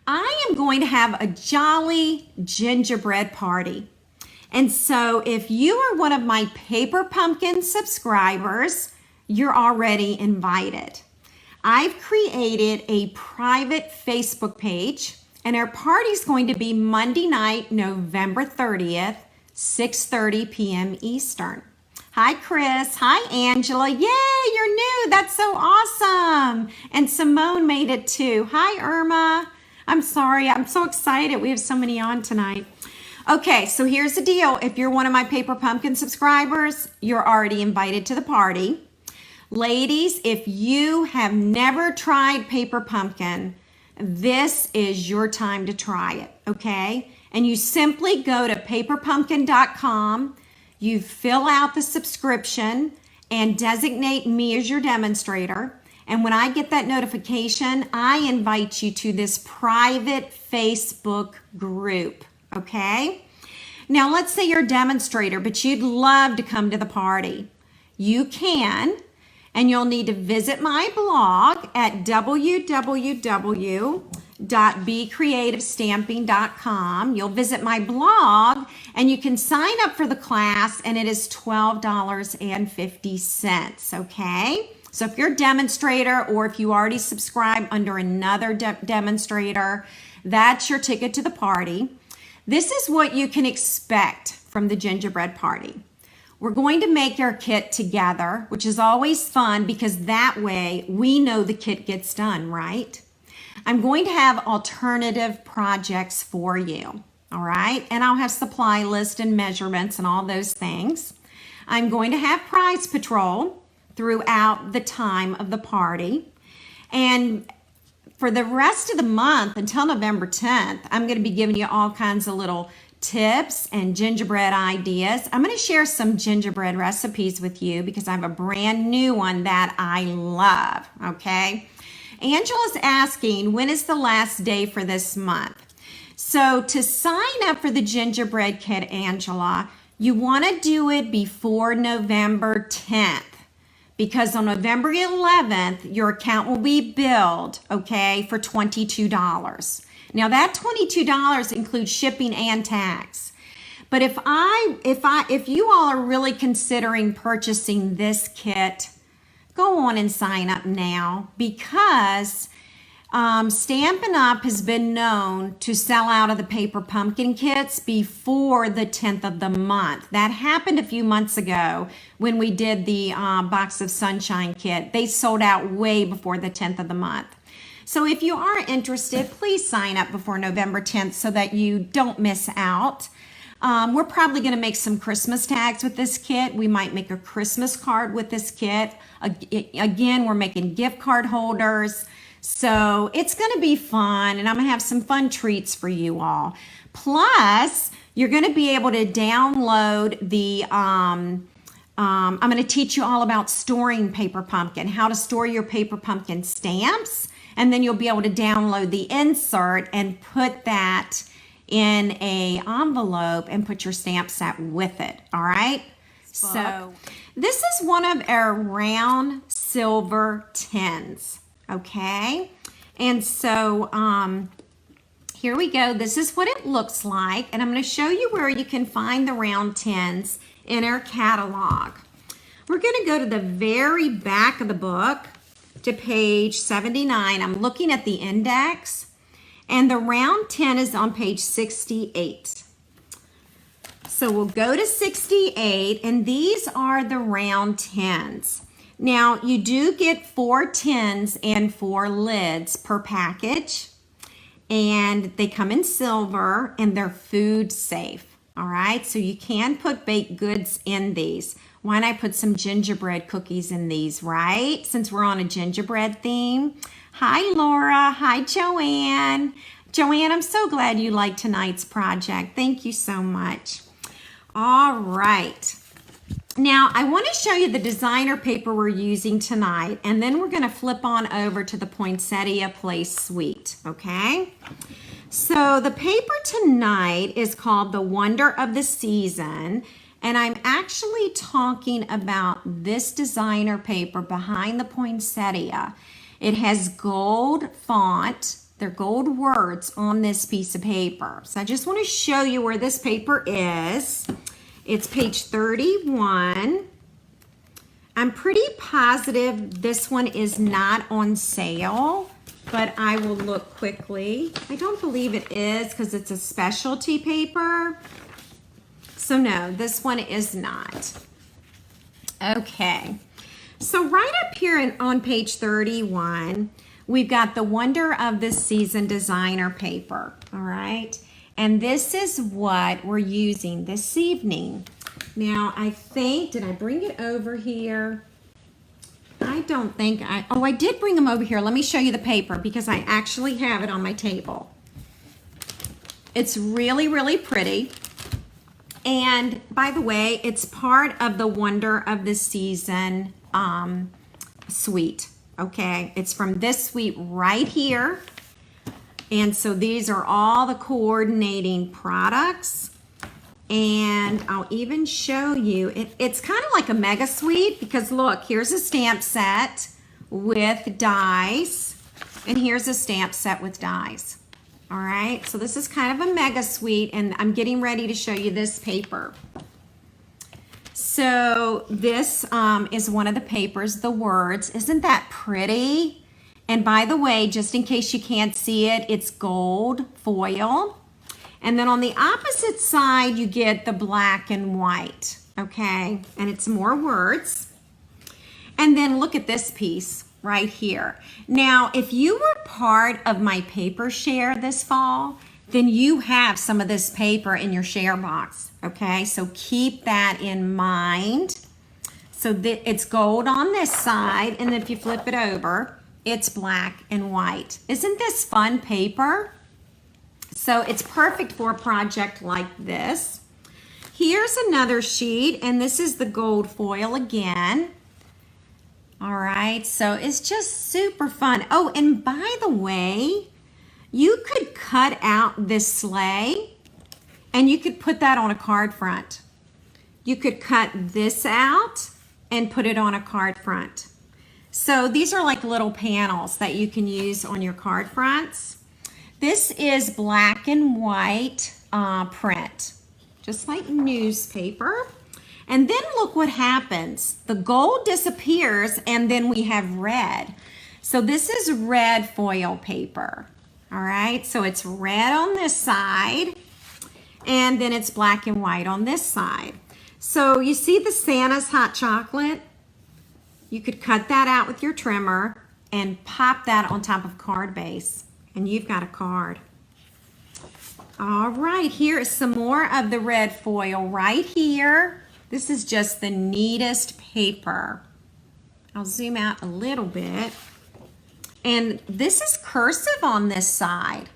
I am going to have a jolly gingerbread party. And so if you are one of my Paper Pumpkin subscribers, you're already invited. I've created a private Facebook page, and our party is going to be Monday night, November 30th, 6:30 p.m. Eastern. Hi, Chris. Hi, Angela. Yay, you're new. That's so awesome. And Simone made it too. Hi, Irma. I'm sorry. I'm so excited. We have so many on tonight. Okay, so here's the deal. If you're one of my Paper Pumpkin subscribers, you're already invited to the party. Ladies, if you have never tried Paper Pumpkin, this is your time to try it, okay? And you simply go to paperpumpkin.com, you fill out the subscription and designate me as your demonstrator. And when I get that notification, I invite you to this private Facebook group. Okay, now let's say you're a demonstrator, but you'd love to come to the party. You can, and you'll need to visit my blog at www.becreativestamping.com. You'll visit my blog and you can sign up for the class, and it is $12.50, okay? So if you're a demonstrator, or if you already subscribe under another demonstrator, that's your ticket to the party. This is what you can expect from the gingerbread party. We're going to make our kit together, which is always fun because that way we know the kit gets done, right? I'm going to have alternative projects for you, all right? And I'll have supply list and measurements and all those things. I'm going to have prize patrol throughout the time of the party. And for the rest of the month, until November 10th, I'm going to be giving you all kinds of little tips and gingerbread ideas. I'm going to share some gingerbread recipes with you because I have a brand new one that I love, okay? Angela's asking, when is the last day for this month? So to sign up for the gingerbread kit, Angela, you want to do it before November 10th. Because on November 11th, your account will be billed, okay, for $22. Now that $22 includes shipping and tax. But if you all are really considering purchasing this kit, go on and sign up now, because Stampin' Up! Has been known to sell out of the Paper Pumpkin kits before the 10th of the month. That happened a few months ago when we did the Box of Sunshine kit. They sold out way before the 10th of the month. So if you are interested, please sign up before November 10th so that you don't miss out. We're probably going to make some Christmas tags with this kit. We might make a Christmas card with this kit. Again, we're making gift card holders. So it's going to be fun, and I'm going to have some fun treats for you all. Plus, you're going to be able to download the, I'm going to teach you all about storing Paper Pumpkin, how to store your Paper Pumpkin stamps, and then you'll be able to download the insert and put that in a envelope and put your stamp set with it, all right? So this is one of our round silver tins. Okay, and so here we go. This is what it looks like, and I'm going to show you where you can find the round tins in our catalog. We're going to go to the very back of the book to page 79. I'm looking at the index, and the round tin is on page 68. So we'll go to 68, and these are the round tins. Now, you do get 4 tins and 4 lids per package, and they come in silver, and they're food safe, all right? So you can put baked goods in these. Why not put some gingerbread cookies in these, right? Since we're on a gingerbread theme. Hi, Laura. Hi, Joanne. Joanne, I'm so glad you liked tonight's project. Thank you so much. All right. Now, I want to show you the designer paper we're using tonight, and then we're going to flip on over to the Poinsettia Place Suite, okay? So the paper tonight is called The Wonder of the Season, and I'm actually talking about this designer paper behind the poinsettia. It has gold font They're gold words on this piece of paper. So I just want to show you where this paper is. It's page 31. I'm pretty positive this one is not on sale, but I will look quickly. I don't believe it is because it's a specialty paper. So no, this one is not. Okay, so right up here on page 31, we've got the Wonder of the Season designer paper, all right? And this is what we're using this evening. Now, I think, did I bring it over here? I don't think I did bring them over here. Let me show you the paper because I actually have it on my table. It's really, really pretty. And by the way, it's part of the Wonder of the Season suite, okay? It's from this suite right here. And so these are all the coordinating products. And I'll even show you, it's kind of like a mega suite because look, here's a stamp set with dies. And here's a stamp set with dies. All right, so this is kind of a mega suite, and I'm getting ready to show you this paper. So this is one of the papers, the words. Isn't that pretty? And by the way, just in case you can't see it, it's gold foil. And then on the opposite side, you get the black and white, okay? And it's more words. And then look at this piece right here. Now, if you were part of my paper share this fall, then you have some of this paper in your share box, okay? So keep that in mind. So it's gold on this side, and if you flip it over, it's black and white. Isn't this fun paper? So it's perfect for a project like this. Here's another sheet, and this is the gold foil again. All right, so it's just super fun. Oh, and by the way, you could cut out this sleigh and you could put that on a card front. You could cut this out and put it on a card front. So these are like little panels that you can use on your card fronts. This is black and white print, just like newspaper. And then look what happens. The gold disappears and then we have red. So this is red foil paper. All right, so it's red on this side and then it's black and white on this side. So you see the Santa's hot chocolate? You could cut that out with your trimmer and pop that on top of card base and you've got a card. All right, here is some more of the red foil right here. This is just the neatest paper. I'll zoom out a little bit. And this is cursive on this side.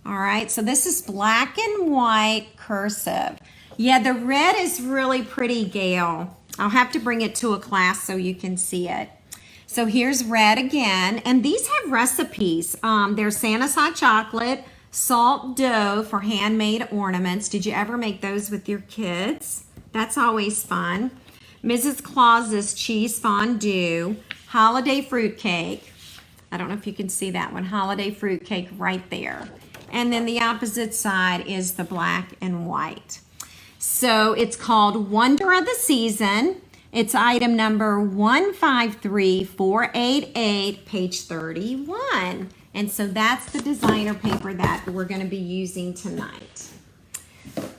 All right, so this is black and white cursive. Yeah, the red is really pretty, Gail. I'll have to bring it to a class so you can see it. So here's red again, and these have recipes. There's Santa's hot chocolate, salt dough for handmade ornaments. Did you ever make those with your kids? That's always fun. Mrs. Claus's cheese fondue, holiday fruitcake. I don't know if you can see that one. Holiday fruitcake right there. And then the opposite side is the black and white. So it's called Wonder of the Season. It's item number 153488, page 31. And so that's the designer paper that we're going to be using tonight.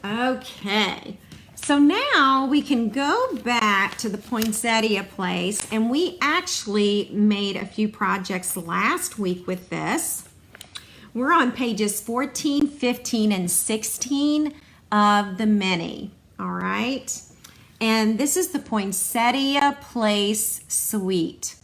Okay. So now we can go back to the Poinsettia place, and we actually made a few projects last week with this. We're on pages 14, 15, and 16 of the mini, all right? And this is the Poinsettia Place Suite.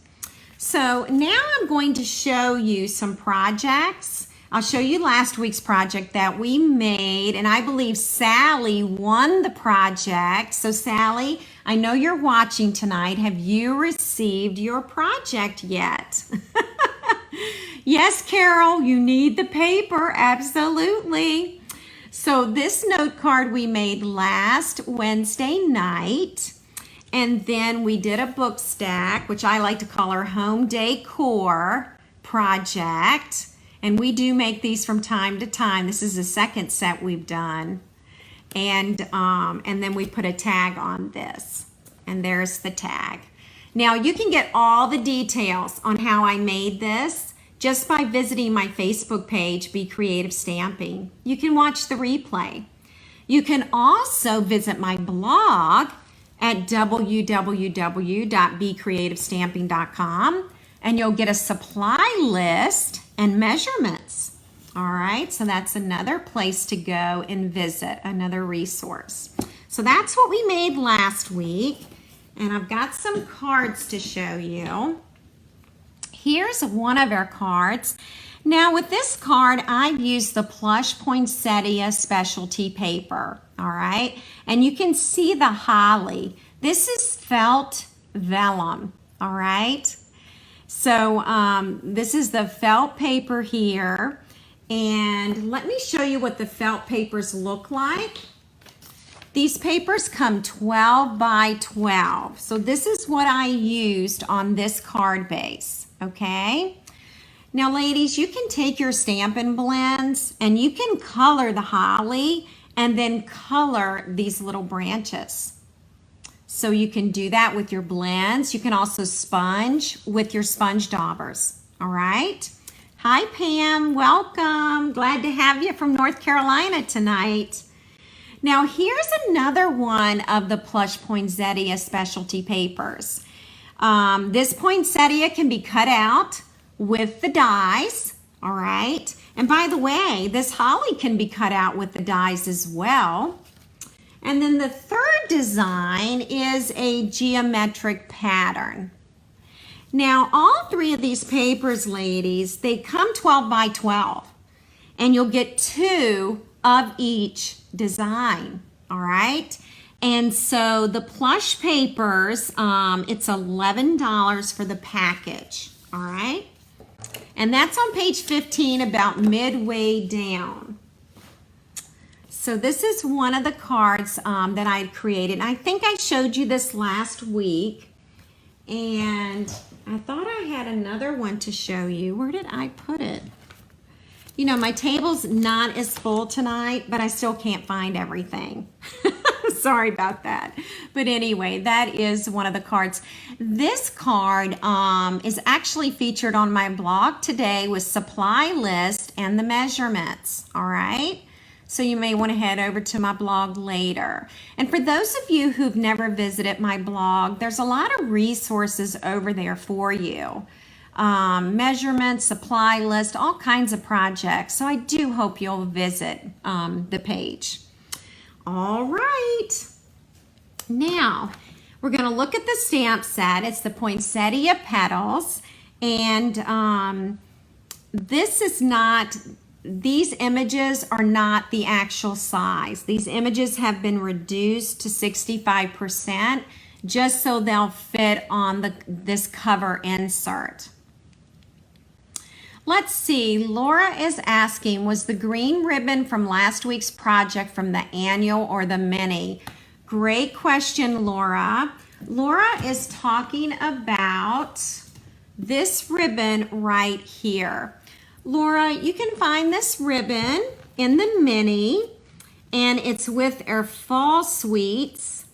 So now I'm going to show you some projects. I'll show you last week's project that we made, and I believe Sally won the project. So Sally, I know you're watching tonight. Have you received your project yet? Yes, Carol, you need the paper, absolutely. So this note card we made last Wednesday night, and then we did a book stack, which I like to call our home decor project. And we do make these from time to time. This is the second set we've done. And then we put a tag on this. And there's the tag. Now you can get all the details on how I made this just by visiting my Facebook page, Be Creative Stamping. You can watch the replay. You can also visit my blog at www.becreativestamping.com, and you'll get a supply list and measurements. All right, so that's another place to go and visit, another resource. So that's what we made last week, and I've got some cards to show you. Here's one of our cards. Now with this card, I've used the plush poinsettia specialty paper, all right? And you can see the holly. This is felt vellum, all right? So this is the felt paper here. And let me show you what the felt papers look like. These papers come 12 by 12. So this is what I used on this card base, okay? Now, ladies, you can take your Stampin' Blends and you can color the holly and then color these little branches. So you can do that with your blends. You can also sponge with your sponge daubers, all right? Hi, Pam, welcome. Glad to have you from North Carolina tonight. Now, here's another one of the plush poinsettia specialty papers. This poinsettia can be cut out with the dies, all right? And by the way, this holly can be cut out with the dies as well. And then the third design is a geometric pattern. Now, all three of these papers, ladies, they come 12 by 12, and you'll get 2 of each design, all right? And so the plush papers, it's $11 for the package, all right? And that's on page 15, about midway down. So this is one of the cards that I had created. I think I showed you this last week, and I thought I had another one to show you. Where did I put it? You know, my table's not as full tonight, but I still can't find everything. Sorry about that. But anyway, that is one of the cards. This card is actually featured on my blog today with supply list and the measurements, all right? So you may want to head over to my blog later. And for those of you who've never visited my blog, there's a lot of resources over there for you. Measurements, supply list, all kinds of projects. So I do hope you'll visit the page. All right. Now, we're going to look at the stamp set. It's the Poinsettia Petals. And these images are not the actual size. These images have been reduced to 65% just so they'll fit on this cover insert. Let's see, Laura is asking, was the green ribbon from last week's project from the annual or the mini? Great question, Laura. Laura is talking about this ribbon right here. Laura, you can find this ribbon in the mini, and it's with our fall sweets.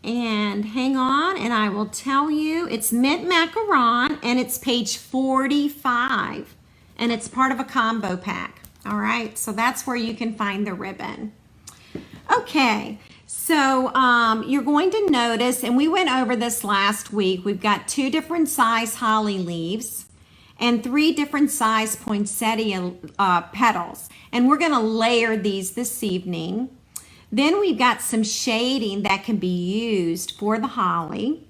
And hang on, and I will tell you, it's mint macaron, and it's page 45. And it's part of a combo pack, all right? So that's where you can find the ribbon. Okay, so you're going to notice, and we went over this last week, we've got 2 different size holly leaves and 3 different size poinsettia petals. And we're gonna layer these this evening. Then we've got some shading that can be used for the holly.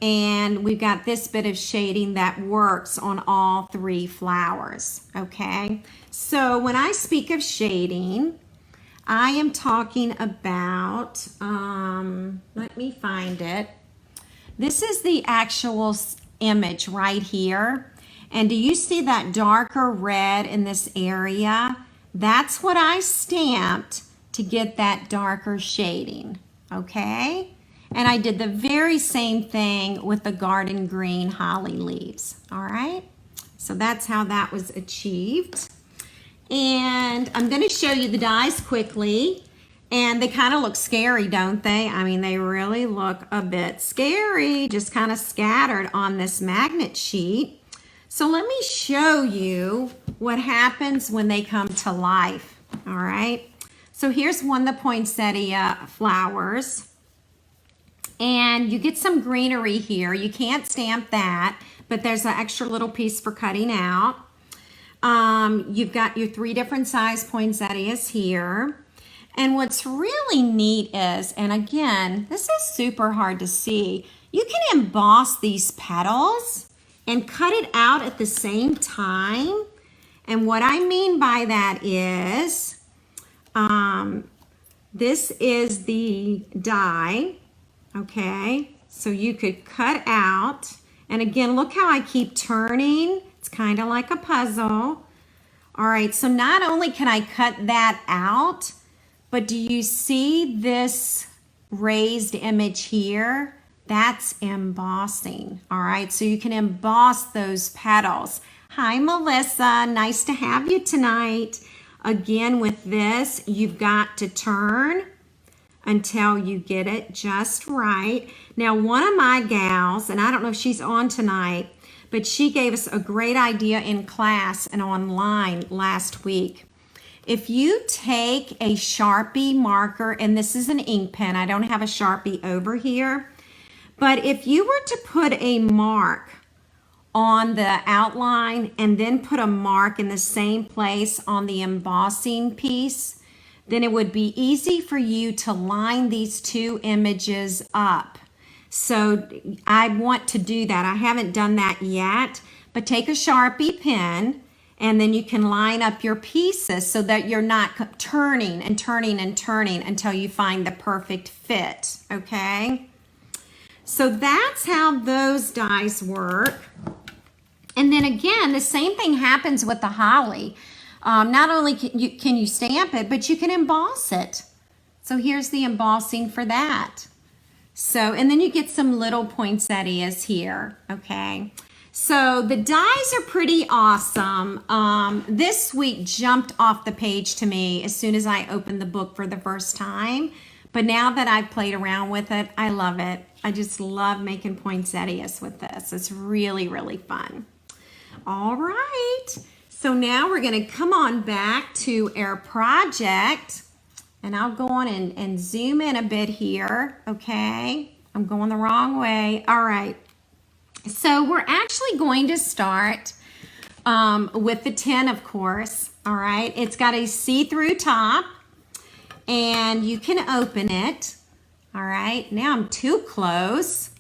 And we've got this bit of shading that works on all 3 flowers, okay? So when I speak of shading, I am talking about, let me find it. This is the actual image right here. And do you see that darker red in this area? That's what I stamped to get that darker shading, okay? And I did the very same thing with the garden green holly leaves, all right? So that's how that was achieved. And I'm going to show you the dies quickly. And they kind of look scary, don't they? I mean, they really look a bit scary, just kind of scattered on this magnet sheet. So let me show you what happens when they come to life, all right? So here's one of the poinsettia flowers. And you get some greenery here. You can't stamp that, but there's an extra little piece for cutting out. You've got your 3 different size poinsettias here. And what's really neat is, and again, this is super hard to see, you can emboss these petals and cut it out at the same time. And what I mean by that is, this is the die, okay? So you could cut out, and again, look how I keep turning. It's kind of like a puzzle. All right, so not only can I cut that out, but do you see this raised image here? That's embossing, all right? So you can emboss those petals. Hi, Melissa, nice to have you tonight. Again, with this, you've got to turn until you get it just right. Now, one of my gals, and I don't know if she's on tonight, but she gave us a great idea in class and online last week. If you take a Sharpie marker, and this is an ink pen, I don't have a Sharpie over here, but if you were to put a mark on the outline and then put a mark in the same place on the embossing piece, then it would be easy for you to line these 2 images up. So I want to do that. I haven't done that yet, but take a Sharpie pen, and then you can line up your pieces so that you're not turning and turning and turning until you find the perfect fit, okay? So that's how those dies work. And then again, the same thing happens with the holly. Not only can you stamp it, but you can emboss it. So here's the embossing for that. So, and then you get some little poinsettias here, okay? So the dies are pretty awesome. This week jumped off the page to me as soon as I opened the book for the first time. But now that I've played around with it, I love it. I just love making poinsettias with this. It's really, really fun. All right. So now we're going to come on back to our project. And I'll go on and zoom in a bit here. Okay. I'm going the wrong way. All right. So we're actually going to start with the tin, of course. All right. It's got a see-through top, and you can open it. All right. Now I'm too close.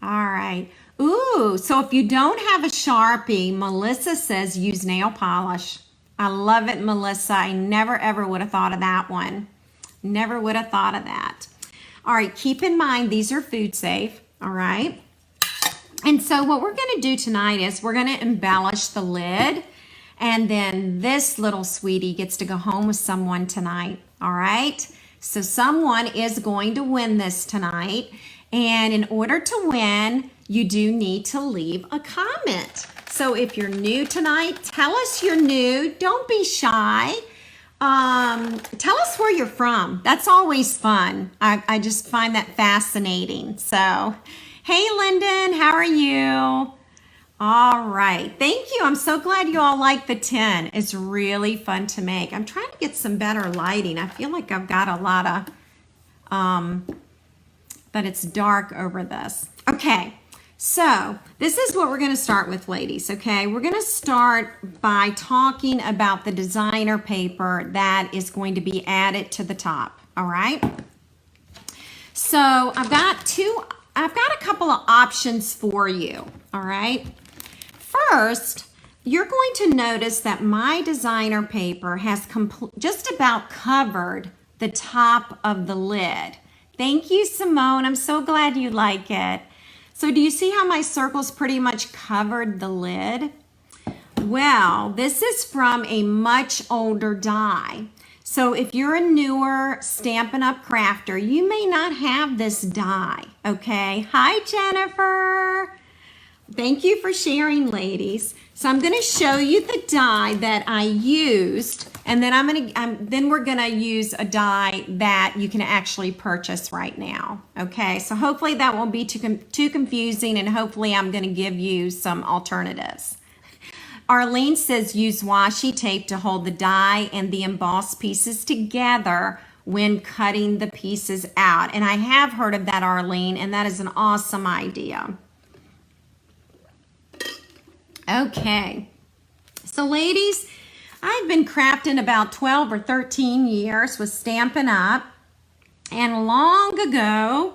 All right. Ooh, so if you don't have a Sharpie, Melissa says use nail polish. I love it, Melissa. I never, ever would have thought of that one. Never would have thought of that. All right. Keep in mind, these are food safe. All right. And so what we're going to do tonight is we're going to embellish the lid, and then this little sweetie gets to go home with someone tonight, all right? So someone is going to win this tonight, and in order to win, you do need to leave a comment. So if you're new tonight, tell us you're new. Don't be shy. Tell us where you're from. That's always fun. I just find that fascinating. So, hey, Lyndon, how are you? All right, thank you. I'm so glad you all like the tin. It's really fun to make. I'm trying to get some better lighting. I feel like I've got a lot of, but it's dark over this. Okay, so this is what we're going to start with, ladies, okay? We're going to start by talking about the designer paper that is going to be added to the top, all right? So I've got a couple of options for you, all right? First, you're going to notice that my designer paper has just about covered the top of the lid. Thank you, Simone. I'm so glad you like it. So do you see how my circles pretty much covered the lid? Well, this is from a much older die. So if you're a newer Stampin' Up! Crafter, you may not have this die, okay? Hi, Jennifer. Thank you for sharing, ladies. So I'm going to show you the die that I used, and then then we're going to use a die that you can actually purchase right now. Okay, so hopefully that won't be too confusing, and hopefully I'm going to give you some alternatives. Arlene says use washi tape to hold the die and the embossed pieces together when cutting the pieces out. And I have heard of that, Arlene, and that is an awesome idea. Okay, so ladies, I've been crafting about 12 or 13 years with Stampin' Up. And long ago,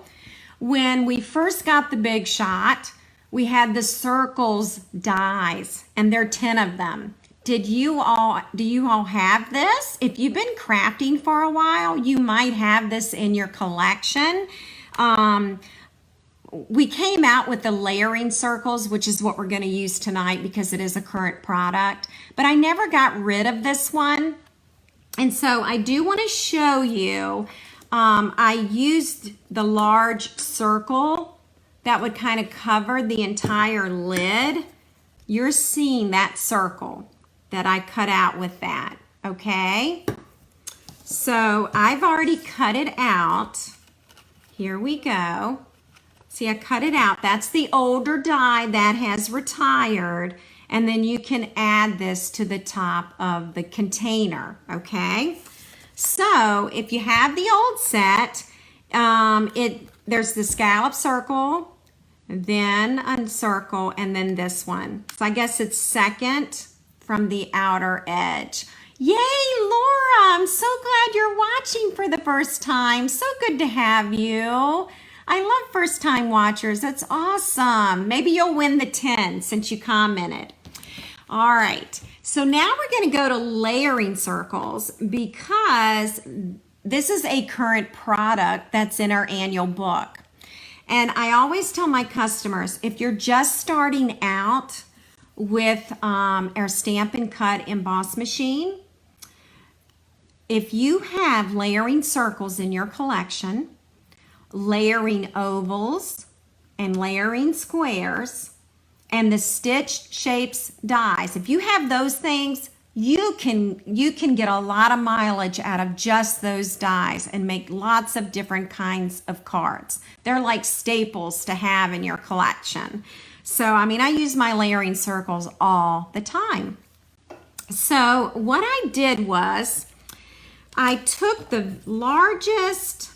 when we first got the Big Shot, we had the circles dies, and there are 10 of them. Do you all have this? If you've been crafting for a while, you might have this in your collection. We came out with the layering circles, which is what we're going to use tonight because it is a current product, but I never got rid of this one. And so I do want to show you, I used the large circle that would kind of cover the entire lid. You're seeing that circle that I cut out with that, okay? So I've already cut it out. Here we go. See, I cut it out. That's the older die that has retired. And then you can add this to the top of the container, okay? So if you have the old set, there's the scallop circle, then uncircle, and then this one. So I guess it's second from the outer edge. Yay, Laura, I'm so glad you're watching for the first time. So good to have you. I love first time watchers. That's awesome. Maybe you'll win the 10 since you commented. All right, so now we're going to go to layering circles because this is a current product that's in our annual book. And I always tell my customers, if you're just starting out with our Stampin' Cut emboss machine, if you have layering circles in your collection, layering ovals and layering squares, and the stitched shapes dies, if you have those things, you can get a lot of mileage out of just those dies and make lots of different kinds of cards. They're like staples to have in your collection. So, I mean, I use my layering circles all the time. So what I did was I took the largest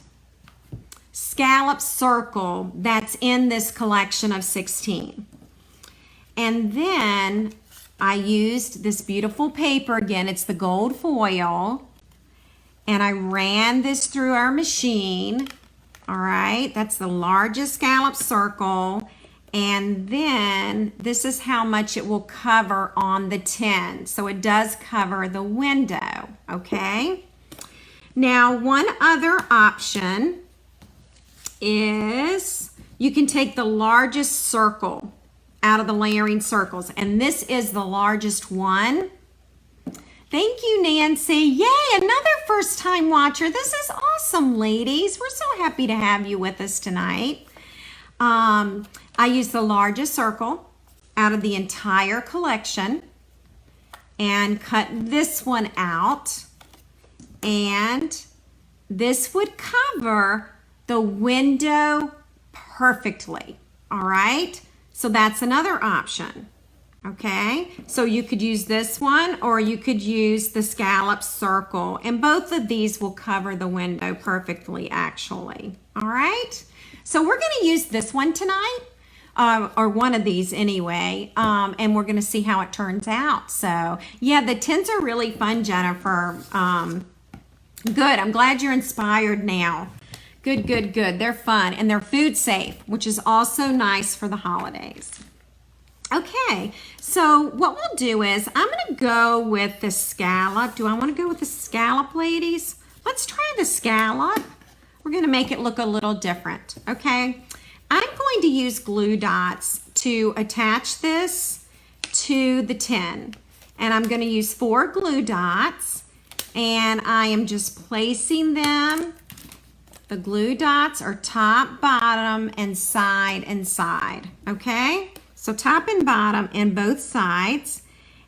scallop circle that's in this collection of 16. And then I used this beautiful paper again. It's the gold foil. And I ran this through our machine. All right, that's the largest scallop circle. And then this is how much it will cover on the 10. So it does cover the window, okay? Now, one other option is you can take the largest circle out of the layering circles, and this is the largest one. Thank you, Nancy. Yay, another first time watcher. This is awesome, ladies. We're so happy to have you with us tonight. I used the largest circle out of the entire collection and cut this one out, and this would cover the window perfectly. All right, so that's another option. Okay, so you could use this one or you could use the scallop circle, and both of these will cover the window perfectly actually. All right, so we're going to use this one tonight, or one of these anyway, and we're going to see how it turns out. So yeah, the 10s are really fun, Jennifer. Good, I'm glad you're inspired now. Good, good, good. They're fun and they're food safe, which is also nice for the holidays. Okay, so what we'll do is I'm going to go with the scallop. Do I want to go with the scallop, ladies? Let's try the scallop. We're going to make it look a little different, okay? I'm going to use glue dots to attach this to the tin. And I'm going to use 4 glue dots, and I am just placing them. The glue dots are top, bottom, and side, okay? So So top and bottom and both sides.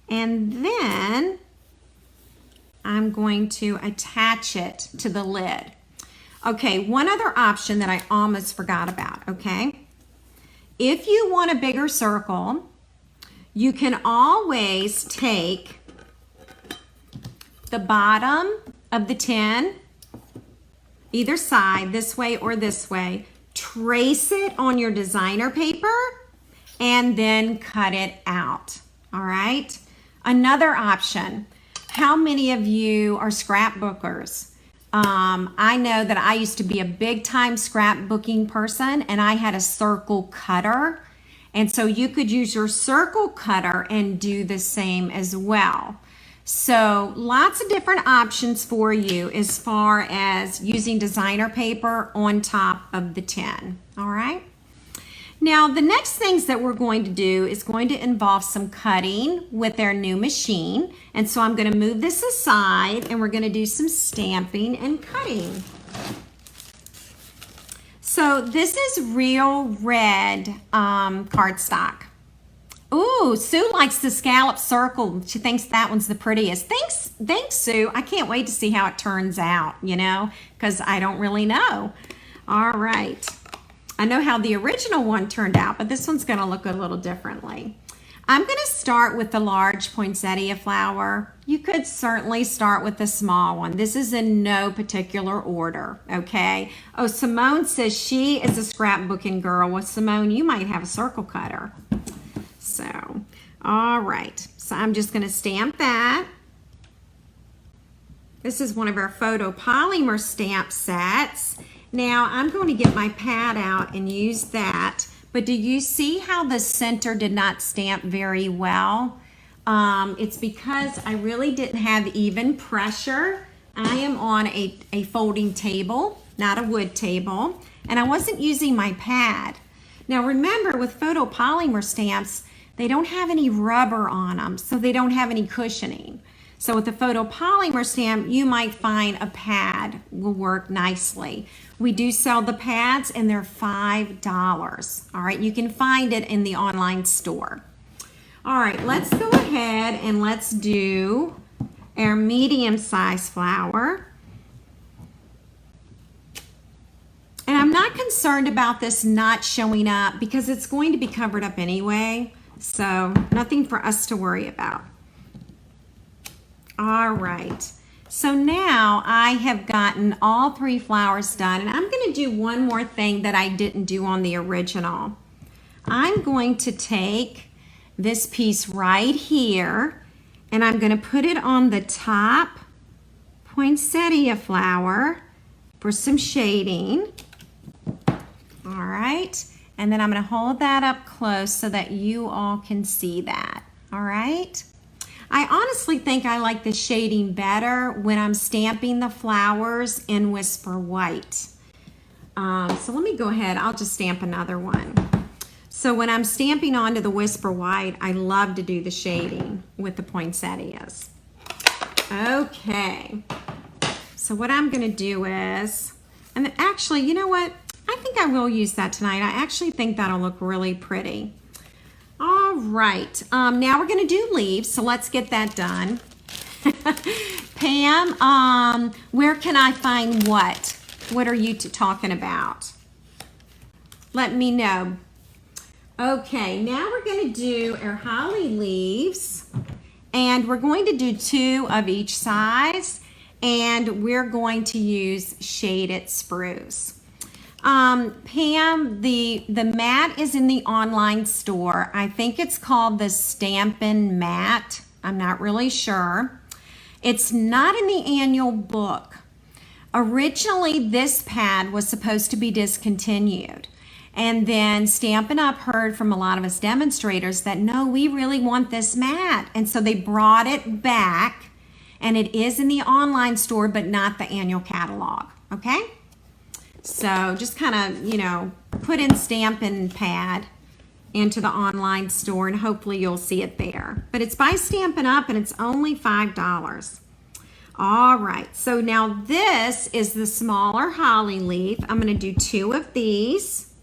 And then I'm going to attach it to the lid. Okay, one other option that I almost forgot about, okay? If you want a bigger circle, you can always take the bottom of the tin, either side, this way or this way, trace it on your designer paper, and then cut it out, all right? Another option, how many of you are scrapbookers? I know that I used to be a big time scrapbooking person, and I had a circle cutter. And so you could use your circle cutter and do the same as well. So lots of different options for you as far as using designer paper on top of the tin. All right. Now the next things that we're going to do is going to involve some cutting with our new machine. And so I'm going to move this aside and we're going to do some stamping and cutting. So this is real red cardstock. Ooh, Sue likes the scallop circle. She thinks that one's the prettiest. Thanks, Sue. I can't wait to see how it turns out, you know, because I don't really know. All right. I know how the original one turned out, but this one's going to look a little differently. I'm going to start with the large poinsettia flower. You could certainly start with the small one. This is in no particular order, okay? Oh, Simone says she is a scrapbooking girl. Well, Simone, you might have a circle cutter. So, all right. So I'm just going to stamp that. This is one of our photopolymer stamp sets. Now I'm going to get my pad out and use that. But do you see how the center did not stamp very well? It's because I really didn't have even pressure. I am on a folding table, not a wood table, and I wasn't using my pad. Now remember, with photopolymer stamps, they don't have any rubber on them, so they don't have any cushioning. So with a photopolymer stamp, you might find a pad will work nicely. We do sell the pads and they're $5. All right, you can find it in the online store. All right, let's go ahead and let's do our medium-sized flower. And I'm not concerned about this not showing up because it's going to be covered up anyway. So nothing for us to worry about. All right, so now I have gotten all 3 flowers done, and I'm going to do one more thing that I didn't do on the original. I'm going to take this piece right here, and I'm going to put it on the top poinsettia flower for some shading. All right, and then I'm going to hold that up close so that you all can see that. All right. I honestly think I like the shading better when I'm stamping the flowers in Whisper White. So let me go ahead, I'll just stamp another one. So when I'm stamping onto the Whisper White, I love to do the shading with the poinsettias. Okay, so what I'm gonna do is, and actually, you know what? I think I will use that tonight. I actually think that'll look really pretty. All right, now we're gonna do leaves, so let's get that done. Pam, where can I find what? What are you talking about? Let me know. Okay, now we're gonna do our holly leaves, and we're going to do 2 of each size, and we're going to use shaded spruce. Pam, the mat is in the online store. I think it's called the Stampin' Mat. I'm not really sure. It's not in the annual book. Originally, this pad was supposed to be discontinued. And then Stampin' Up! Heard from a lot of us demonstrators that, no, we really want this mat. And so they brought it back, and it is in the online store, but not the annual catalog, okay? So just kind of, you know, put in Stampin' Pad into the online store and hopefully you'll see it there. But it's by Stampin' Up! And it's only $5. All right, so now this is the smaller holly leaf. I'm going to do 2 of these.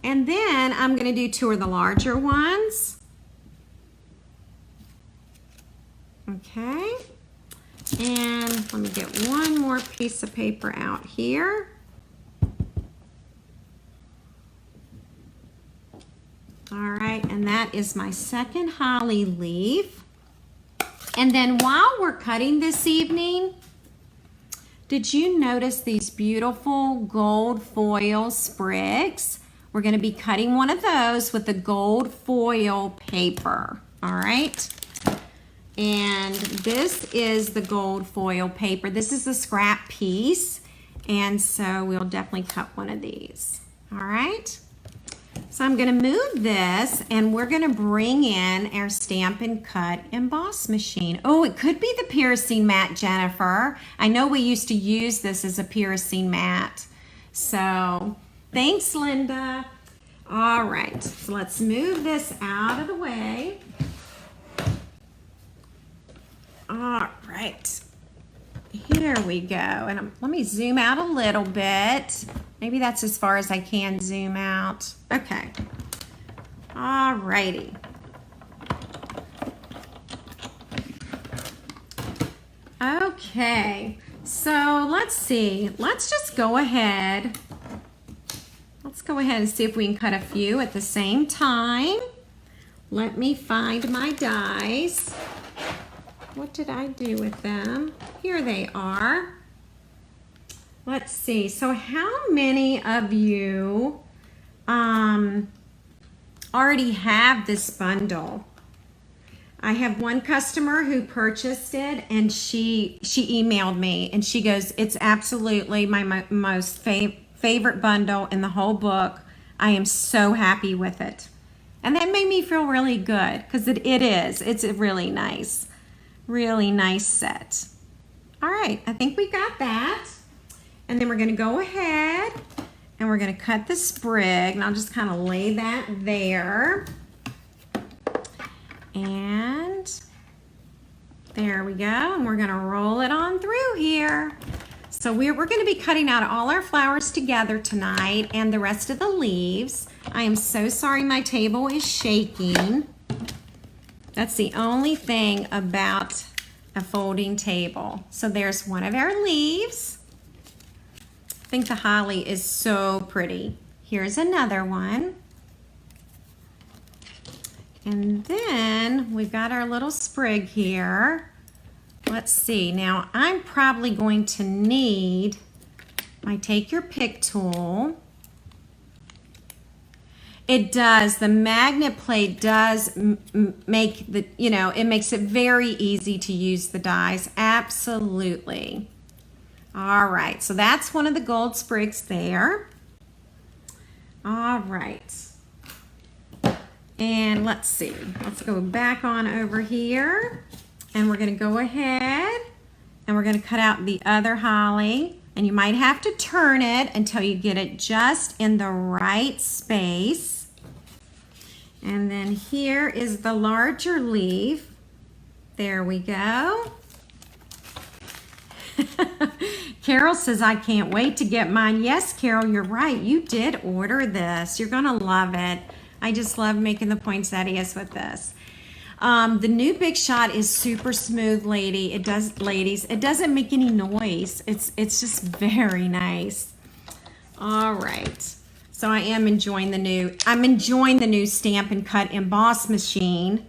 And then I'm going to do 2 of the larger ones. Okay. And let me get one more piece of paper out here. All right, and that is my second holly leaf. And then while we're cutting this evening, did you notice these beautiful gold foil sprigs? We're going to be cutting one of those with the gold foil paper, all right? And this is the gold foil paper. This is the scrap piece, and so we'll definitely cut one of these, all right? So I'm going to move this, and we're going to bring in our Stamp and Cut Emboss machine. Oh, it could be the piercing mat, Jennifer. I know we used to use this as a piercing mat. So thanks, Linda. All right, so let's move this out of the way. All right, here we go. And let me zoom out a little bit. Maybe that's as far as I can zoom out. Okay. All righty. Okay, so let's see. Let's just go ahead. Let's go ahead and see if we can cut a few at the same time. Let me find my dies. What did I do with them? Here they are. Let's see. So how many of you already have this bundle? I have one customer who purchased it, and she emailed me, and she goes, "It's absolutely my most favorite bundle in the whole book. I am so happy with it." And that made me feel really good, because it is. It's a really nice set. All right, I think we got that. And then we're going to go ahead and we're going to cut the sprig, and I'll just kind of lay that there. And there we go. And we're going to roll it on through here. So we're going to be cutting out all our flowers together tonight and the rest of the leaves. I am so sorry my table is shaking. That's the only thing about a folding table. So there's one of our leaves. I think the holly is so pretty. Here's another one. And then we've got our little sprig here. Let's see. Now I'm probably going to need my Take Your Pick tool. It does. The magnet plate does make the, it makes it very easy to use the dies. Absolutely. All right, so that's one of the gold sprigs there. All right. And let's see. Let's go back on over here. And we're going to go ahead and we're going to cut out the other holly. And you might have to turn it until you get it just in the right space. And then here is the larger leaf. There we go. Carol says, "I can't wait to get mine." Yes, Carol, you're right. You did order this. You're going to love it. I just love making the poinsettias with this. The new Big Shot is super smooth, ladies. It doesn't make any noise. It's just very nice. All right. So I am enjoying the new Stamp and Cut Emboss machine.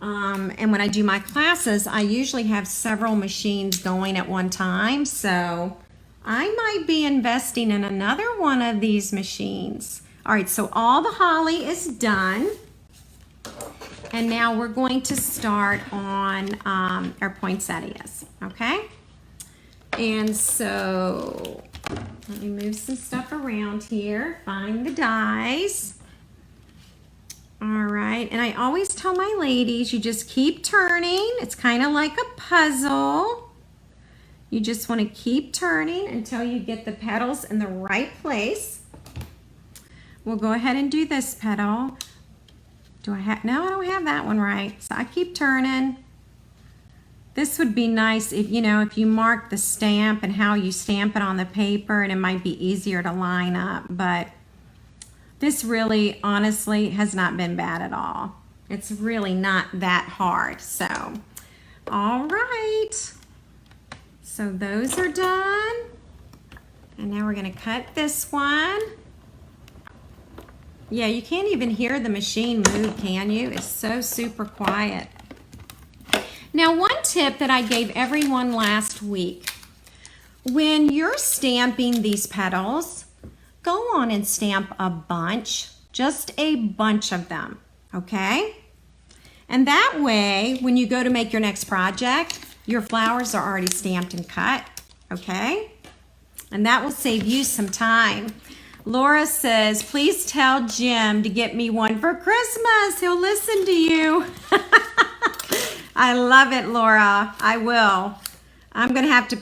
And when I do my classes, I usually have several machines going at one time. So I might be investing in another one of these machines. All right, so all the holly is done. And now we're going to start on our poinsettias, okay? And so let me move some stuff around here, find the dies. All right, and I always tell my ladies, you just keep turning. It's kind of like a puzzle. You just want to keep turning until you get the petals in the right place. We'll go ahead and do this petal. No, I don't have that one right. So I keep turning. This would be nice if you mark the stamp and how you stamp it on the paper, and it might be easier to line up, but This really, honestly, has not been bad at all. It's really not that hard. So, all right. So those are done. And now we're gonna cut this one. Yeah, you can't even hear the machine move, can you? It's so super quiet. Now, one tip that I gave everyone last week, when you're stamping these petals, go on and stamp a bunch, just a bunch of them, okay? And that way, when you go to make your next project, your flowers are already stamped and cut, okay? And that will save you some time. Laura says, please tell Jim to get me one for Christmas. He'll listen to you. I love it, Laura. I will. I'm going to have to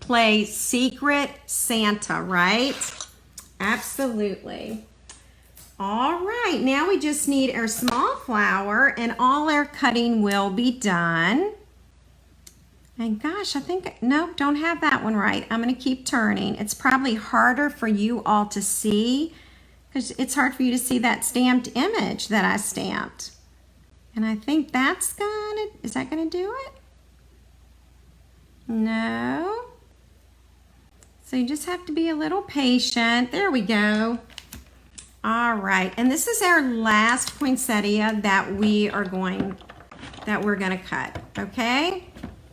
play Secret Santa, right? Absolutely. All right, now we just need our small flower and all our cutting will be done. And gosh, I think, nope, don't have that one right. I'm gonna keep turning. It's probably harder for you all to see because it's hard for you to see that stamped image that I stamped. And I think that's gonna, is that gonna do it? No. So you just have to be a little patient. There we go. All right, and this is our last poinsettia that we're gonna cut, okay?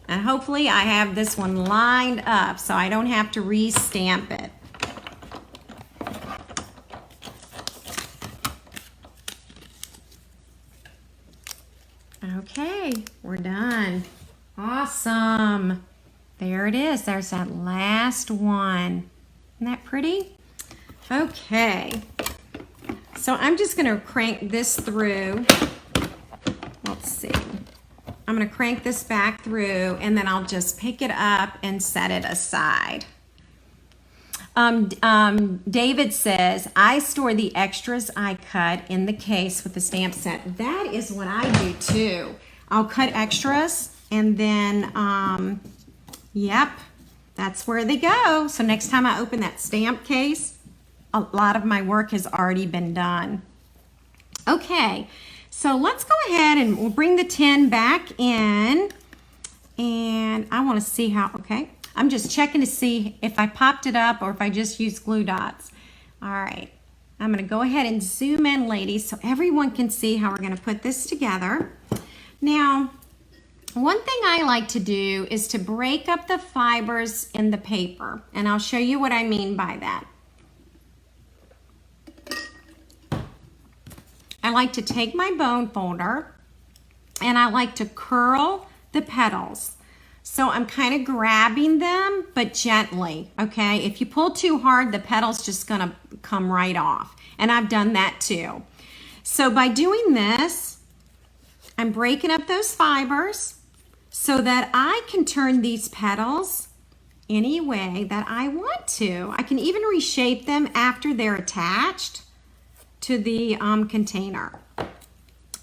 And hopefully I have this one lined up so I don't have to re-stamp it. Okay, we're done. Awesome. There it is. There's that last one. Isn't that pretty? Okay. So I'm just going to crank this through. Let's see. I'm going to crank this back through and then I'll just pick it up and set it aside. David says, I store the extras I cut in the case with the stamp set. That is what I do too. I'll cut extras and then, yep, that's where they go. So next time I open that stamp case, a lot of my work has already been done. Okay, so let's go ahead and we'll bring the tin back in. And I want to see how, okay. I'm just checking to see if I popped it up or if I just used glue dots. All right, I'm gonna go ahead and zoom in, ladies, so everyone can see how we're gonna put this together. Now, one thing I like to do is to break up the fibers in the paper, and I'll show you what I mean by that. I like to take my bone folder and I like to curl the petals. So I'm kind of grabbing them, but gently, okay? If you pull too hard, the petal's just gonna come right off. And I've done that too. So by doing this, I'm breaking up those fibers so that I can turn these petals any way that I want to. I can even reshape them after they're attached to the container.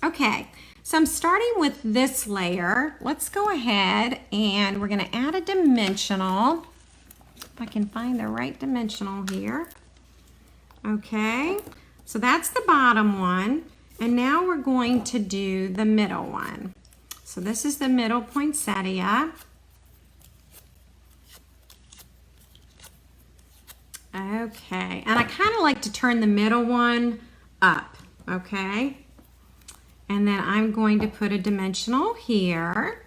Okay. So I'm starting with this layer. Let's go ahead and we're gonna add a dimensional. If I can find the right dimensional here. Okay, so that's the bottom one. And now we're going to do the middle one. So this is the middle poinsettia. Okay, and I kind of like to turn the middle one up, okay? And then I'm going to put a dimensional here.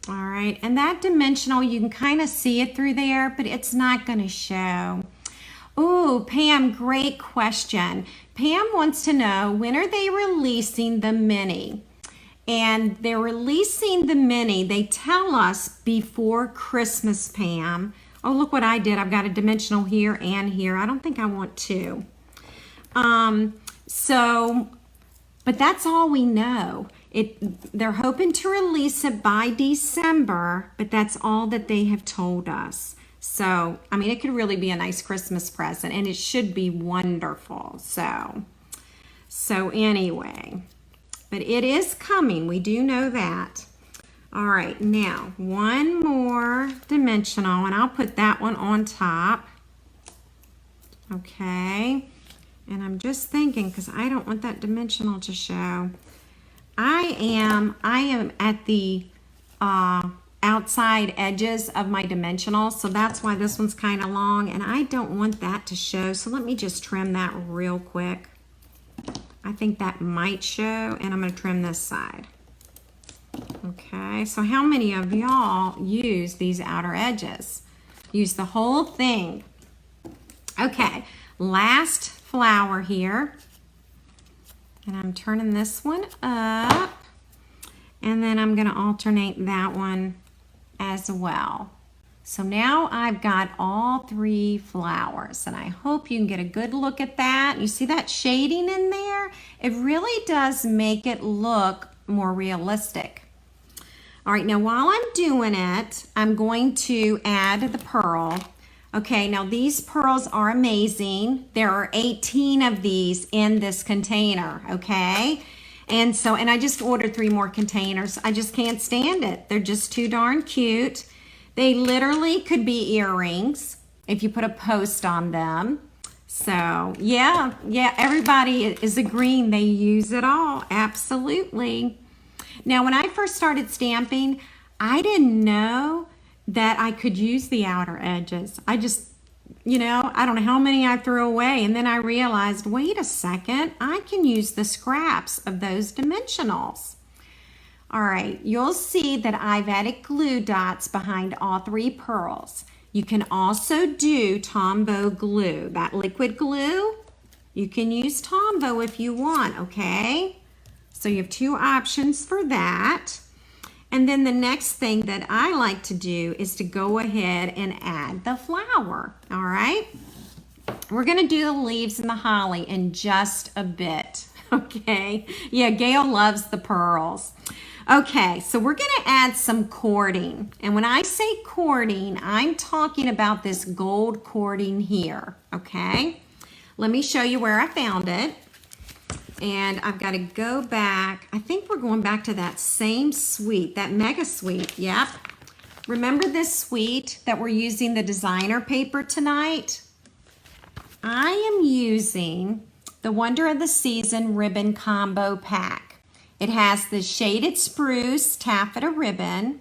All right, and that dimensional, you can kind of see it through there, but it's not gonna show. Oh, Pam, great question. Pam wants to know, when are they releasing the mini? And they're releasing the mini, they tell us before Christmas, Pam. Oh, look what I did. I've got a dimensional here and here. I don't think I want two. But that's all we know. They're hoping to release it by December, but that's all that they have told us. So, I mean, it could really be a nice Christmas present and it should be wonderful. So anyway, but it is coming. We do know that. All right, now one more dimensional and I'll put that one on top. Okay, and I'm just thinking, because I don't want that dimensional to show. I am at the outside edges of my dimensional, so that's why this one's kind of long, and I don't want that to show, so let me just trim that real quick. I think that might show, and I'm going to trim this side. Okay, so how many of y'all use these outer edges? Use the whole thing. Okay, last flower here, and I'm turning this one up, and then I'm going to alternate that one as well. So now I've got all 3 flowers, and I hope you can get a good look at that. You see that shading in there? It really does make it look more realistic. All right, now while I'm doing it, I'm going to add the pearl. Okay, now these pearls are amazing. There are 18 of these in this container, okay? And I just ordered 3 more containers. I just can't stand it. They're just too darn cute. They literally could be earrings if you put a post on them. So yeah, everybody is agreeing they use it all, absolutely. Now, when I first started stamping, I didn't know that I could use the outer edges. I just, I don't know how many I threw away. And then I realized, wait a second, I can use the scraps of those dimensionals. All right, you'll see that I've added glue dots behind all 3 pearls. You can also do Tombow glue, that liquid glue. You can use Tombow if you want, okay? So you have 2 options for that. And then the next thing that I like to do is to go ahead and add the flower, all right? We're gonna do the leaves and the holly in just a bit, okay? Yeah, Gail loves the pearls. Okay, so we're gonna add some cording. And when I say cording, I'm talking about this gold cording here, okay? Let me show you where I found it. And I've got to go back. I think we're going back to that same suite, that mega suite. Yep. Remember this suite that we're using the designer paper tonight? I am using the Wonder of the Season ribbon combo pack. It has the shaded spruce taffeta ribbon,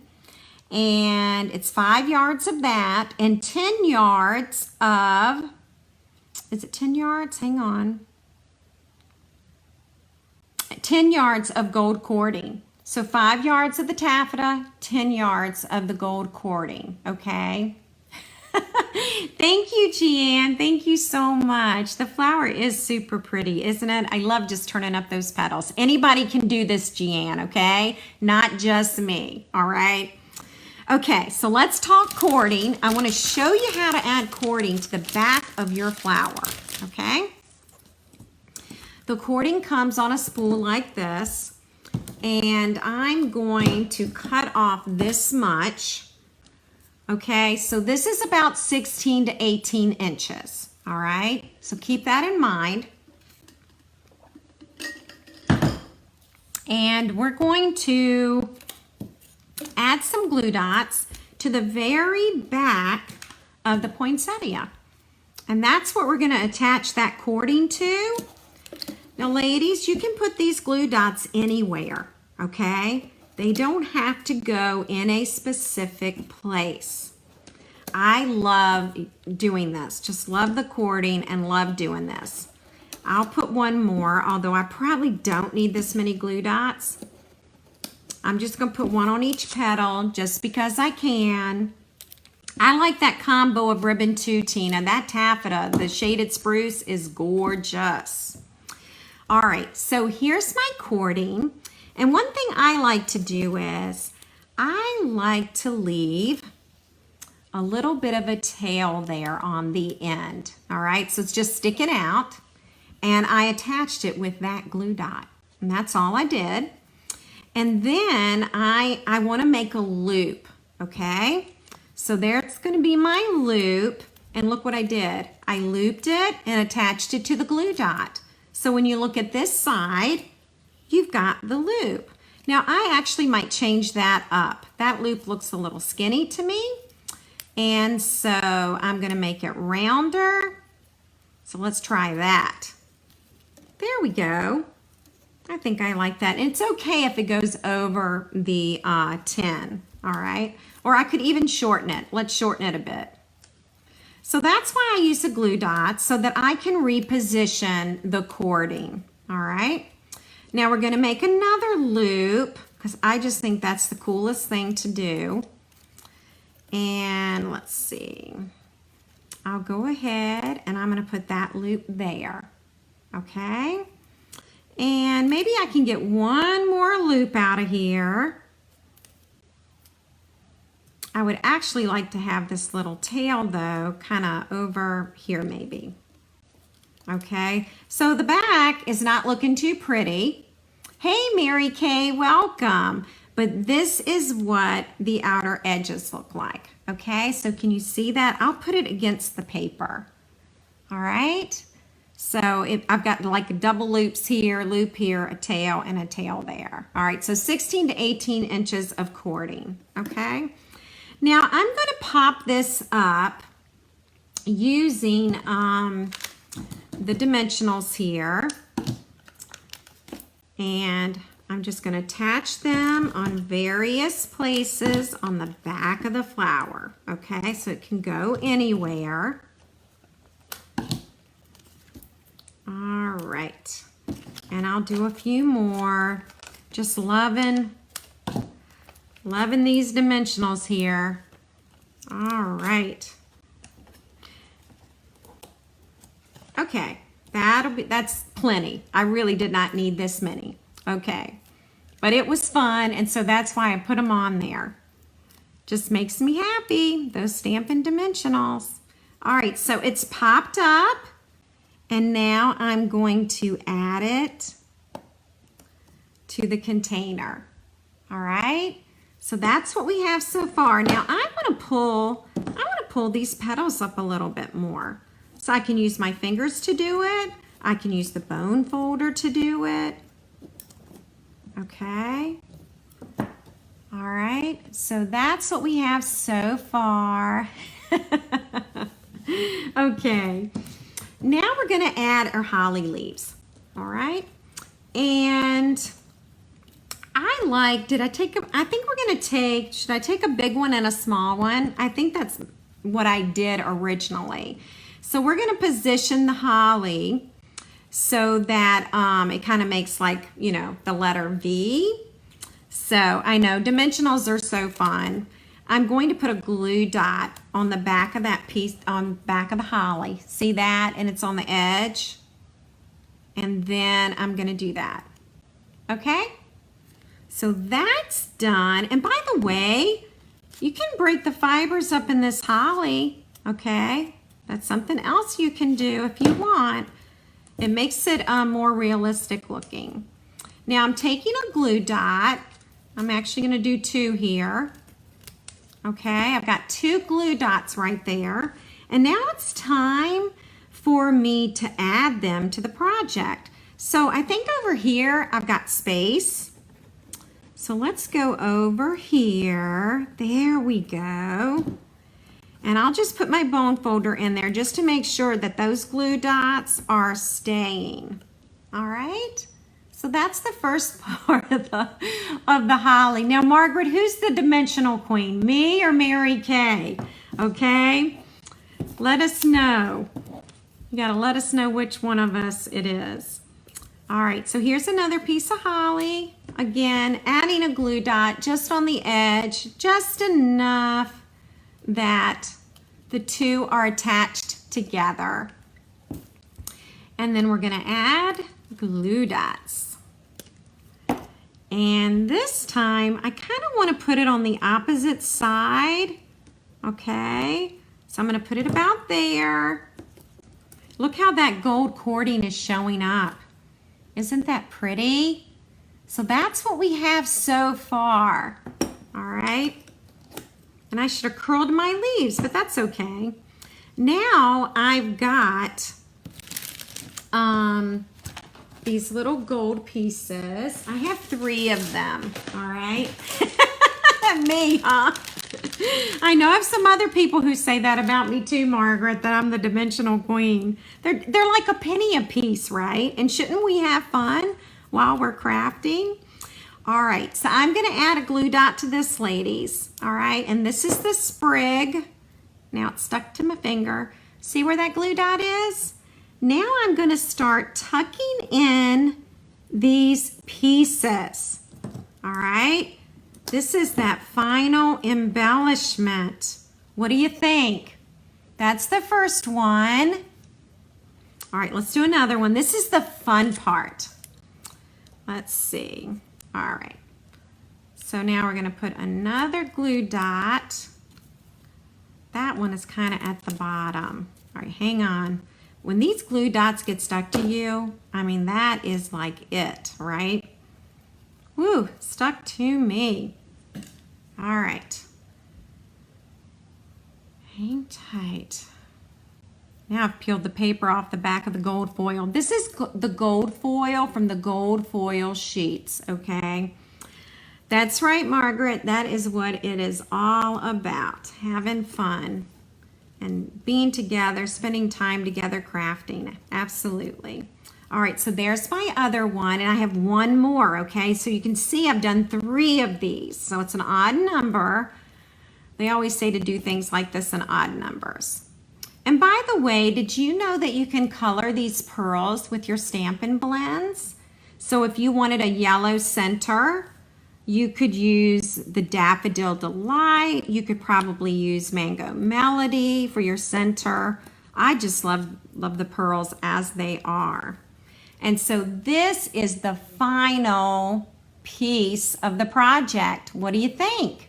and it's 5 yards of that and 10 yards of, is it 10 yards? Hang on. 10 yards of gold cording. So 5 yards of the taffeta, 10 yards of the gold cording, okay? Thank you, Jeanne. Thank you so much. The flower is super pretty, isn't it? I love just turning up those petals. Anybody can do this, Jeanne, okay? Not just me, all right? Okay, so let's talk cording. I want to show you how to add cording to the back of your flower, okay? The cording comes on a spool like this, and I'm going to cut off this much. Okay, so this is about 16 to 18 inches, all right? So keep that in mind. And we're going to add some glue dots to the very back of the poinsettia. And that's what we're gonna attach that cording to. Now, ladies, you can put these glue dots anywhere, okay? They don't have to go in a specific place. I love doing this, just love the cording and love doing this. I'll put one more, although I probably don't need this many glue dots. I'm just gonna put one on each petal just because I can. I like that combo of ribbon too, Tina. That taffeta, the shaded spruce, is gorgeous. All right, so here's my cording. And one thing I like to do is I like to leave a little bit of a tail there on the end. All right, so it's just sticking out. And I attached it with that glue dot. And that's all I did. And then I want to make a loop, okay? So there's going to be my loop. And look what I did. I looped it and attached it to the glue dot. So when you look at this side, you've got the loop. Now I actually might change that up. That loop looks a little skinny to me. And so I'm gonna make it rounder So let's try that. There we go. I think I like that. And it's okay if it goes over the 10, all right? Or I could even shorten it. Let's shorten it a bit. So that's why I use the glue dots, so that I can reposition the cording, all right? Now we're gonna make another loop, because I just think that's the coolest thing to do. And let's see. I'll go ahead and I'm gonna put that loop there, okay? And maybe I can get one more loop out of here. I would actually like to have this little tail though, kind of over here maybe. Okay, so the back is not looking too pretty. Hey Mary Kay, welcome. But this is what the outer edges look like. Okay, so can you see that? I'll put it against the paper. All right, so I've got like double loops here, loop here, a tail and a tail there. All right, so 16 to 18 inches of cording, okay? Now I'm going to pop this up using the dimensionals here, and I'm just going to attach them on various places on the back of the flower, okay? So it can go anywhere. All right, and I'll do a few more. Just loving these dimensionals here. All right. Okay, that's plenty. I really did not need this many. Okay, but it was fun, and so that's why I put them on there. Just makes me happy, those Stampin' Dimensionals. All right, so it's popped up, and now I'm going to add it to the container. All right. So that's what we have so far. Now I want to pull these petals up a little bit more. So I can use my fingers to do it. I can use the bone folder to do it. Okay. All right. So that's what we have so far. Okay. Now we're going to add our holly leaves. All right. And I think we're going to take, should I take a big one and a small one? I think that's what I did originally. So we're going to position the holly so that it kind of makes like, you know, the letter V. So I know dimensionals are so fun. I'm going to put a glue dot on the back of that piece, on the back of the holly. See that? And it's on the edge. And then I'm going to do that. Okay? So that's done. And by the way, you can break the fibers up in this holly, okay? That's something else you can do if you want. It makes it more realistic looking. Now I'm taking a glue dot. I'm actually going to do 2 here. Okay, I've got 2 glue dots right there. And now it's time for me to add them to the project. So I think over here I've got space. So let's go over here. There we go. And I'll just put my bone folder in there just to make sure that those glue dots are staying. All right? So that's the first part of the holly. Now, Margaret, who's the dimensional queen? Me or Mary Kay? Okay? Let us know. You got to let us know which one of us it is. All right, so here's another piece of holly. Again, adding a glue dot just on the edge, just enough that the 2 are attached together. And then we're gonna add glue dots. And this time, I kind of want to put it on the opposite side. Okay, so I'm gonna put it about there. Look how that gold cording is showing up. Isn't that pretty? So that's what we have so far. All right. And I should have curled my leaves, but that's okay. Now I've got these little gold pieces. I have 3 of them. All right. Me, huh? I know I have some other people who say that about me too, Margaret, that I'm the dimensional queen. They're like a penny a piece, right? And shouldn't we have fun while we're crafting? All right, so I'm gonna add a glue dot to this, ladies. All right, and this is the sprig. Now it's stuck to my finger. See where that glue dot is? Now I'm gonna start tucking in these pieces. All right, this is that final embellishment. What do you think? That's the first one. All right, let's do another one. This is the fun part. Let's see. All right, so now we're gonna put another glue dot. That one is kind of at the bottom. All right, hang on. When these glue dots get stuck to you, I mean, that is like it, right? Woo, stuck to me. All right. Hang tight. Now I've peeled the paper off the back of the gold foil. This is the gold foil from the gold foil sheets, okay? That's right, Margaret. That is what it is all about. Having fun and being together, spending time together crafting. Absolutely. All right, so there's my other one, and I have one more, okay? So you can see I've done 3 of these. So it's an odd number. They always say to do things like this in odd numbers. And by the way, did you know that you can color these pearls with your Stampin' Blends? So if you wanted a yellow center, you could use the Daffodil Delight. You could probably use Mango Melody for your center. I just love the pearls as they are. And so this is the final piece of the project. What do you think?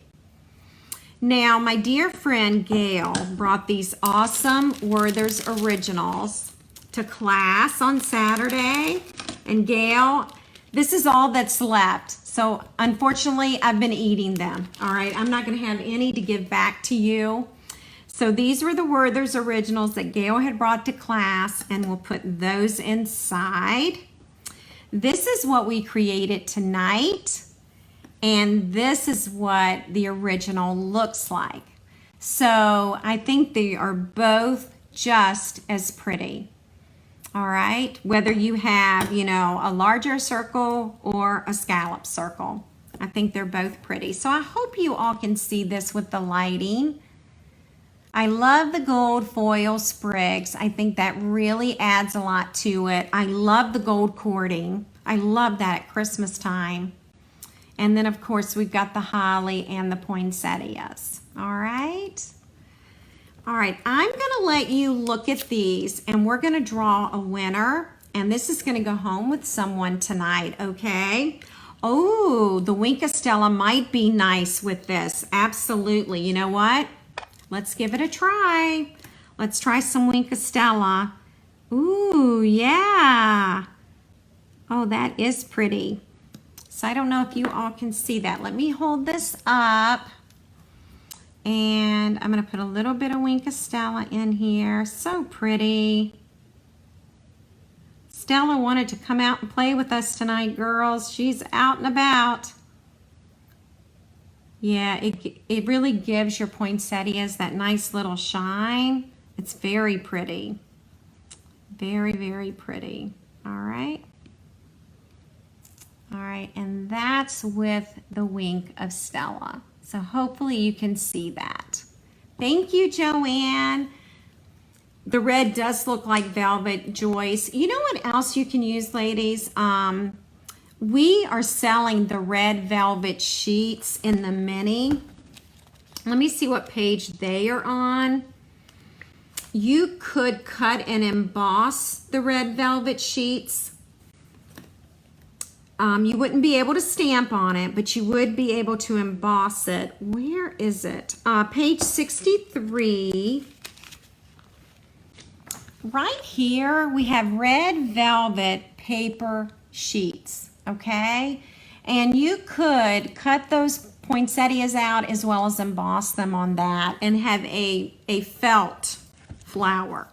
Now, my dear friend Gail brought these awesome Werther's Originals to class on Saturday. And Gail, this is all that's left. So unfortunately, I've been eating them. All right, I'm not gonna have any to give back to you. So these were the Werther's Originals that Gail had brought to class, and we'll put those inside. This is what we created tonight. And this is what the original looks like. So I think they are both just as pretty. All right, whether you have, you know, a larger circle or a scallop circle. I think they're both pretty. So I hope you all can see this with the lighting. I love the gold foil sprigs. I think that really adds a lot to it. I love the gold cording. I love that at Christmas time. And then, of course, we've got the holly and the poinsettias. All right. All right, I'm gonna let you look at these, and we're gonna draw a winner, and this is gonna go home with someone tonight, okay? Oh, the Wink of Stella might be nice with this. Absolutely. You know what? Let's give it a try. Let's try some Wink of Stella. Ooh, yeah. Oh, that is pretty. So I don't know if you all can see that. Let me hold this up. And I'm going to put a little bit of Wink of Stella in here. So pretty. Stella wanted to come out and play with us tonight, girls. She's out and about. Yeah, it really gives your poinsettias that nice little shine. It's very pretty. Very, very pretty. All right. All right, and that's with the Wink of Stella. So hopefully you can see that. Thank you, Joanne. The red does look like velvet, Joyce. You know what else you can use, ladies? We are selling the red velvet sheets in the mini. Let me see what page they are on. You could cut and emboss the red velvet sheets. You wouldn't be able to stamp on it, but you would be able to emboss it. Where is it? Page 63. Right here, we have red velvet paper sheets, okay? And you could cut those poinsettias out as well as emboss them on that and have a felt flower.